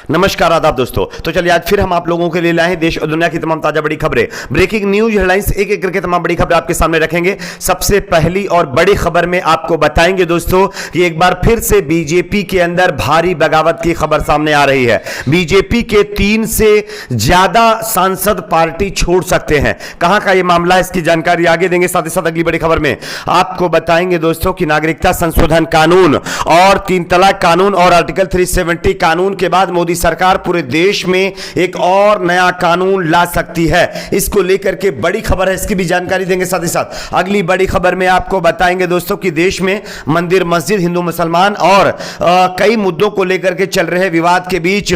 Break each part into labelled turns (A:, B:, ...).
A: नमस्कार आदाब दोस्तों। तो चलिए आज फिर हम आप लोगों के लिए लाए हैं देश और दुनिया की तमाम ताजा बड़ी खबरें, ब्रेकिंग न्यूज हेडलाइंस, एक एक करके तमाम बड़ी खबरें आपके सामने रखेंगे। सबसे पहली और बड़ी खबर में आपको बताएंगे दोस्तों कि एक बार फिर से बीजेपी के अंदर भारी बगावत की खबर सामने आ रही है। बीजेपी के 3 से ज्यादा सांसद पार्टी छोड़ सकते हैं। कहां का यह मामला है, इसकी जानकारी आगे देंगे। साथ ही साथ अगली बड़ी खबर में आपको बताएंगे दोस्तों कि नागरिकता संशोधन कानून और 3 तलाक कानून और आर्टिकल 370 कानून के बाद मोदी सरकार पूरे देश में एक और नया कानून ला सकती है। इसको लेकर के बड़ी खबर है, इसकी भी जानकारी देंगे। साथ ही साथ अगली बड़ी खबर में आपको बताएंगे दोस्तों कि देश में मंदिर मस्जिद हिंदू मुसलमान और कई मुद्दों को लेकर के चल रहे विवाद के बीच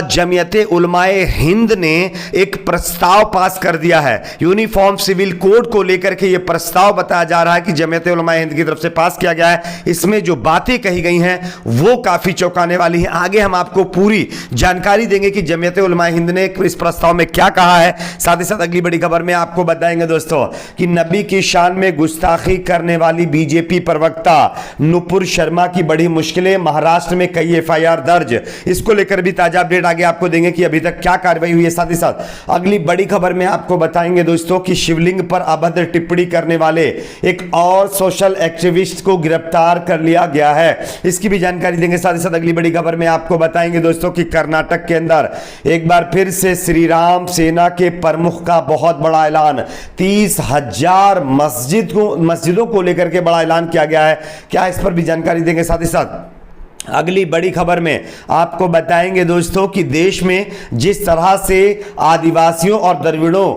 A: जमीयते उलमाए हिंद ने एक प्रस्ताव पास कर दिया है। यूनिफॉर्म सिविल कोड को लेकर के यह प्रस्ताव बताया जा रहा है कि जमीयते उलमाए हिंद की तरफ से पास किया गया है। इसमें जो बातें कही गई हैं वो काफी चौंकाने वाली हैं। आगे हम आपको पूरी जानकारी देंगे कि जमीयत उलमा हिंद ने इस प्रस्ताव में क्या कहा है। साथ ही साथ अगली बड़ी खबर में आपको बताएंगे दोस्तों कि नबी की शान में गुस्ताखी करने वाली बीजेपी प्रवक्ता नुपुर शर्मा की बड़ी मुश्किलें, महाराष्ट्र में कई एफआईआर दर्ज। इसको लेकर भी ताजा अपडेट आगे आपको देंगे कि अभी तक क्या कार्रवाई हुई है। साथ ही साथ अगली बड़ी खबर में आपको बताएंगे दोस्तों कि शिवलिंग पर अभद्र टिप्पणी करने वाले एक और सोशल एक्टिविस्ट को गिरफ्तार कर लिया गया है। इसकी भी जानकारी देंगे। साथ ही साथ अगली बड़ी खबर में आपको बताएंगे दोस्तों कि कर्नाटक के अंदर एक बार फिर से श्री राम सेना के प्रमुख का बहुत बड़ा ऐलान, 30,000 मस्जिदों को लेकर के बड़ा ऐलान किया गया है। क्या इस पर भी जानकारी देंगे। साथ ही साथ अगली बड़ी खबर में आपको बताएंगे दोस्तों कि देश में जिस तरह से आदिवासियों और द्रविड़ों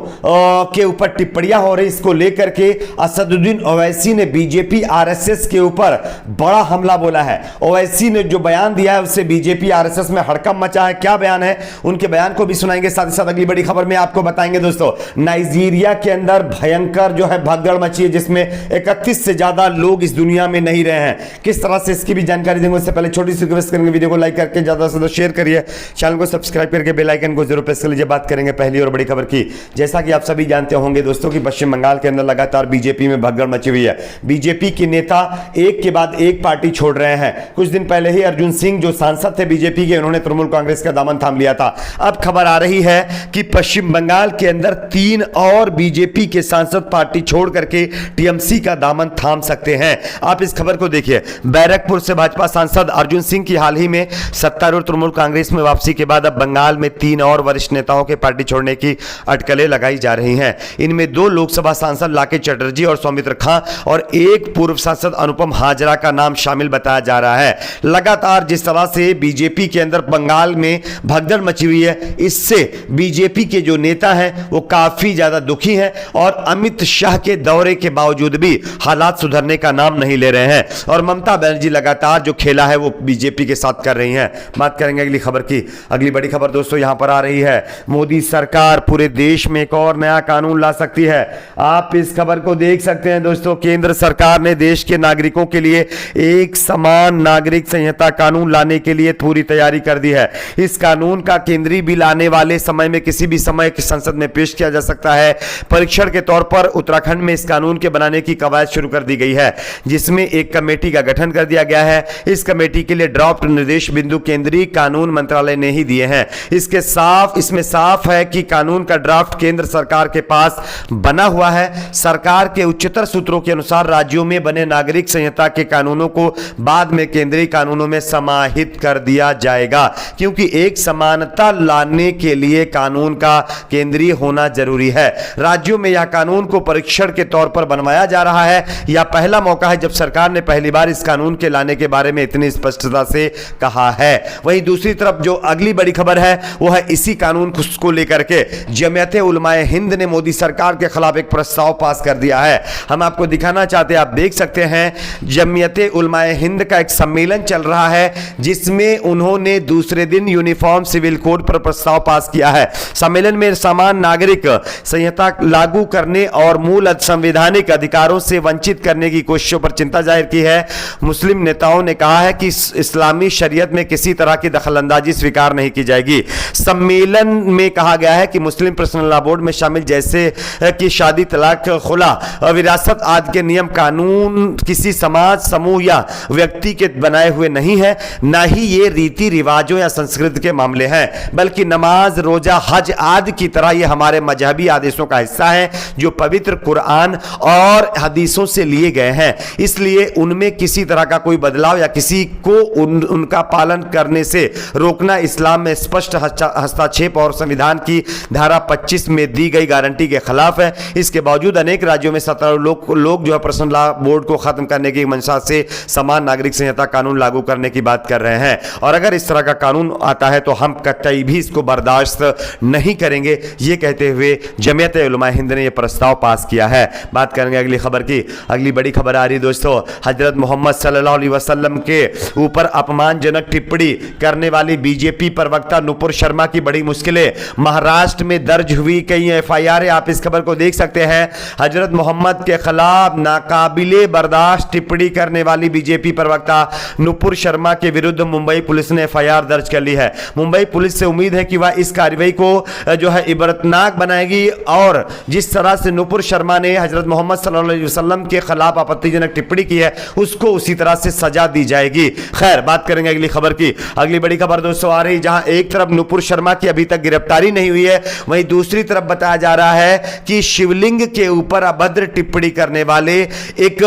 A: के ऊपर टिप्पणियां हो रही, इसको लेकर के असदुद्दीन ओवैसी ने बीजेपी आरएसएस के ऊपर बड़ा हमला बोला है। ओवैसी ने जो बयान दिया है उससे बीजेपी आरएसएस में हड़कंप मचा है। क्या बयान है, उनके बयान को भी सुनाएंगे। साथ ही साथ अगली बड़ी खबर में आपको बताएंगे दोस्तों नाइजीरिया के अंदर भयंकर जो है भगदड़ मची है, जिसमें 31 से ज्यादा लोग इस दुनिया में नहीं रहे हैं। किस तरह से, इसकी भी जानकारी देंगे। उससे पहले छोटी सी रिक्वेस्ट करेंगे, वीडियो को लाइक करके ज्यादा से ज्यादा शेयर करिए, चैनल को सब्सक्राइब करके बेल आइकन को जरूर प्रेस कर लीजिए। बात करेंगे पहली और बड़ी खबर की। जैसा कि आप सभी जानते होंगे दोस्तों कि पश्चिम बंगाल के अंदर लगातार बीजेपी में भगदड़ मची हुई है। बीजेपी के नेता एक के बाद एक पार्टी छोड़ रहे हैं। कुछ दिन पहले ही अर्जुन सिंह जो सांसद थे बीजेपी के, उन्होंने तृणमूल कांग्रेस का दामन थाम लिया था। अब खबर आ रही है कि पश्चिम बंगाल के अंदर 3 और बीजेपी के सांसद पार्टी छोड़ करके टीएमसी का दामन थाम सकते हैं। आप इस खबर को देखिए। बैरकपुर से भाजपा सांसद अर्जुन सिंह की हाल ही में सत्तारूढ़ तृणमूल कांग्रेस में वापसी के बाद अब बंगाल में 3 और वरिष्ठ नेताओं के पार्टी छोड़ने की अटकलें लगाई जा रही हैं। इनमें 2 लोकसभा सांसद लाकेश चटर्जी और सौमित्र खां और एक पूर्व सांसद अनुपम हाजरा का नाम शामिल बताया जा रहा है। लगातार जिस तरह से बीजेपी के अंदर बंगाल में भगदड़ मची हुई है, इससे बीजेपी के जो नेता हैं वो काफी ज्यादा दुखी हैं और अमित शाह के दौरे के बावजूद भी हालात सुधरने का नाम नहीं ले रहे हैं। और ममता बनर्जी लगातार जो खेला है वो बीजेपी के साथ कर रही हैं। बात करेंगे अगली खबर की। अगली बड़ी खबर दोस्तों यहां पर आ रही है, मोदी सरकार पूरे देश में एक और नया कानून ला सकती है। आप इस खबर को देख सकते हैं दोस्तों। केंद्र सरकार ने देश के नागरिकों के लिए एक समान नागरिक संहिता कानून लाने के लिए पूरी तैयारी कर दी है। इस कानून का केंद्रीय बिल आने वाले समय में किसी भी समय संसद में पेश किया जा सकता है। परीक्षण के तौर पर उत्तराखंड में इस कानून के बनाने की कवायद शुरू कर दी गई है, जिसमें एक कमेटी का गठन कर दिया गया है। इस कमेटी के लिए ड्राफ्ट निर्देश बिंदु केंद्रीय कानून मंत्रालय ने ही दिए हैं। इसमें साफ है कि कानून का ड्राफ्ट केंद्र सरकार के पास बना हुआ है। सरकार के उच्चतर सूत्रों के अनुसार राज्यों में बने नागरिक संहिता के कानूनों को बाद में केंद्रीय कानूनों में समाहित कर दिया जाएगा, क्योंकि एक समानता लाने के लिए कानून का केंद्रीय होना जरूरी है। राज्यों में यह कानून को परीक्षण के तौर पर बनवाया जा रहा है। यह पहला मौका है जब सरकार ने पहली बार इस कानून के लाने के बारे में इतनी स्पष्टता से कहा है। वहीं दूसरी तरफ जो अगली बड़ी खबर है वो है इसी कानून को लेकर के जमीयत उलमाए हिंद ने मोदी सरकार के खिलाफ एक प्रस्ताव पास कर दिया है। हम आपको दिखाना चाहते हैं, आप देख सकते हैं जमीयत उलमाए हिंद का एक सम्मेलन चल रहा है, जिसमें उन्होंने दूसरे दिन यूनिफॉर्म सिविल कोड पर प्रस्ताव पास किया है। सम्मेलन में समान नागरिक संहिता लागू करने और मूल संवैधानिक अधिकारों से वंचित करने की कोशिशों पर चिंता जाहिर की है। मुस्लिम नेताओं ने कहा है कि इस्लामी शरीयत में किसी तरह की दखलंदाजी स्वीकार नहीं की जाएगी। सम्मेलन में कहा गया है कि मुस्लिम पर्सनल लॉ बोर्ड में शामिल जैसे कि शादी, तलाक, खुला, विरासत आदि के नियम कानून किसी समाज, समूह या व्यक्ति के बनाए हुए नहीं है, ना ही ये रीति रिवाजों या संस्कृति के मामले हैं, बल्कि नमाज, रोजा, हज आदि की तरह ये हमारे मजहबी आदेशों का हिस्सा है जो पवित्र कुरान और हदीसों से लिए गए हैं। इसलिए उनमें किसी तरह का कोई बदलाव या किसी को उनका पालन करने से रोकना इस्लाम में स्पष्ट हस्तक्षेप और संविधान की धारा 25 में दी गई गारंटी के खिलाफ है। इसके बावजूद अनेक राज्यों में 17 लोग जो है पर्सनल लॉ बोर्ड को खत्म करने की मंशा से समान नागरिक संहिता कानून लागू करने की बात कर रहे हैं, और अगर इस तरह का कानून आता है तो हम कतई भी इसको बर्दाश्त नहीं करेंगे, ये कहते हुए जमीयत उलमा हिंद ने यह प्रस्ताव पास किया है। बात करेंगे अगली खबर की। अगली बड़ी खबर आ रही दोस्तों, हजरत मोहम्मद सल्लल्लाहु अलैहि वसल्लम के ऊपर अपमानजनक टिप्पणी करने वाली बीजेपी प्रवक्ता नुपुर शर्मा की बड़ी मुश्किलें। महाराष्ट्र में दर्ज हुई कई एफआईआर, आप इस खबर को देख सकते हैं। हजरत मोहम्मद के खिलाफ नाकाबिले बर्दाश्त टिप्पणी करने वाली बीजेपी प्रवक्ता नुपुर शर्मा के विरुद्ध मुंबई पुलिस ने एफआईआर दर्ज कर ली है। मुंबई पुलिस से उम्मीद है कि वह इस कार्रवाई को जो है इबरतनाक बनाएगी और जिस तरह से नुपुर शर्मा ने हजरत मोहम्मद सल्लल्लाहु अलैहि वसल्लम के खिलाफ आपत्तिजनक टिप्पणी की है उसको उसी तरह से सजा दी जाएगी। खैर, बात करेंगे अगली खबर की। अगली बड़ी खबर दोस्तों आ रही, जहां एक तरफ नुपुर शर्मा की अभी तक गिरफ्तारी नहीं हुई है, वहीं दूसरी तरफ बताया जा रहा है कि शिवलिंग के ऊपर अभद्र टिप्पणी करने वाले एक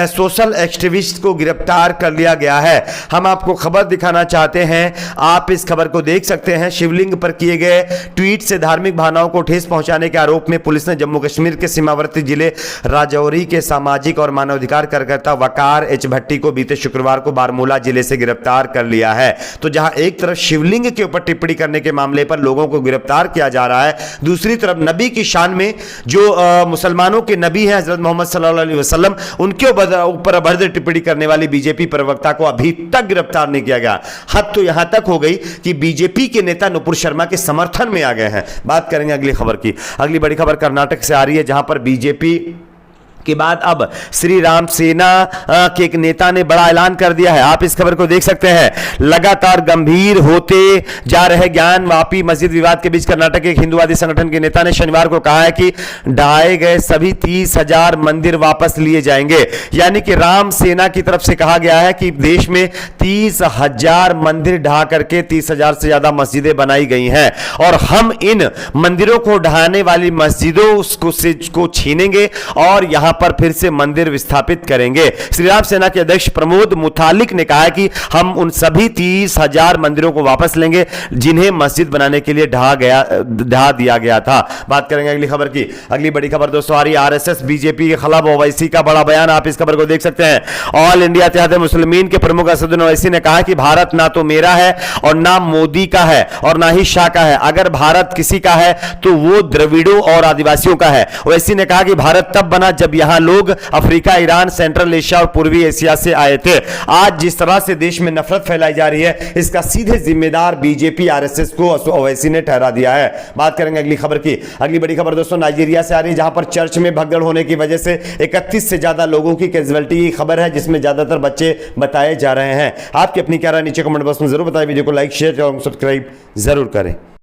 A: सोशल एक्टिविस्ट को गिरफ्तार कर लिया गया है। हम आपको खबर दिखाना चाहते हैं, आप इस खबर को देख सकते हैं। शिवलिंग पर किए गए ट्वीट से धार्मिक भावनाओं को ठेस पहुंचाने के आरोप में पुलिस ने जम्मू कश्मीर के सीमावर्ती जिले राजौरी के सामाजिक और मानवाधिकार कार्यकर्ता वकार एच भट्टी को बीते शुक्रवार को बारामूला जिले से गिरफ्तार कर लिया है। तो जहां एक तरफ शिवलिंग के ऊपर टिप्पणी करने के मामले पर लोगों को गिरफ्तार किया जा रहा है, दूसरी तरफ नबी की शान में जो मुसलमानों के नबी हैं हजरत मोहम्मद सल्लल्लाहु अलैहि वसल्लम, उनके ऊपर अभद्र टिप्पणी करने वाली बीजेपी प्रवक्ता को अभी तक गिरफ्तार नहीं किया गया। हद तो यहां तक हो गई कि बीजेपी के नेता नुपुर शर्मा के समर्थन में आ गए हैं। बात करेंगे अगली खबर की। अगली बड़ी खबर कर्नाटक से आ रही है, जहां पर बीजेपी के बाद अब श्री राम सेना के एक नेता ने बड़ा ऐलान कर दिया है। आप इस खबर को देख सकते हैं। लगातार गंभीर होते जा रहे ज्ञान वापी मस्जिद विवाद के बीच कर्नाटक के एक हिंदुवादी संगठन के नेता ने शनिवार को कहा है कि ढाए गए सभी 30,000 मंदिर वापस लिए जाएंगे। यानी कि राम सेना की तरफ से कहा गया है कि देश में 30,000 मंदिर ढहा करके 30,000 से ज्यादा मस्जिदें बनाई गई हैं और हम इन मंदिरों को ढहाने वाली मस्जिदों को छीनेंगे और यहां पर फिर से मंदिर विस्थापित करेंगे। श्री राम सेना के अध्यक्ष प्रमोद मुतालिक ने कहा कि हम उन सभी 30,000 मंदिरों को वापस लेंगे जिन्हें मस्जिद बनाने के लिए ढहा दिया गया था। बात करेंगे अगली खबर की। अगली बड़ी खबर दोस्तों आ रही है, आरएसएस बीजेपी के खिलाफ ओवैसी का बड़ा बयान। आप इस खबर को देख सकते हैं। ऑल इंडिया इत्तेहाद मुस्लिमीन के प्रमुख असदुद्दीन ओवैसी ने कहा कि भारत ना तो मेरा है और ना मोदी का है और ना ही शाह का है। अगर भारत किसी का है तो वो द्रविड़ों और आदिवासियों का है। ओवैसी ने कहा कि भारत तब बना जब यहां लोग अफ्रीका, ईरान, सेंट्रल एशिया और पूर्वी एशिया से आए थे। आज जिस तरह से देश में नफरत फैलाई जा रही है इसका सीधे जिम्मेदार बीजेपी आरएसएस को ओवैसी ने ठहरा दिया है। बात करेंगे अगली खबर की। अगली बड़ी खबर दोस्तों नाइजीरिया से आ रही है, जहां पर चर्च में भगदड़ होने की वजह से 31 से ज्यादा लोगों की कैजुअलिटी की खबर है, जिसमें ज्यादातर बच्चे बताए जा रहे हैं। आपकी अपनी क्या राय नीचे कमेंट बॉक्स में जरूर बताएं। वीडियो को लाइक, शेयर और सब्सक्राइब जरूर करें।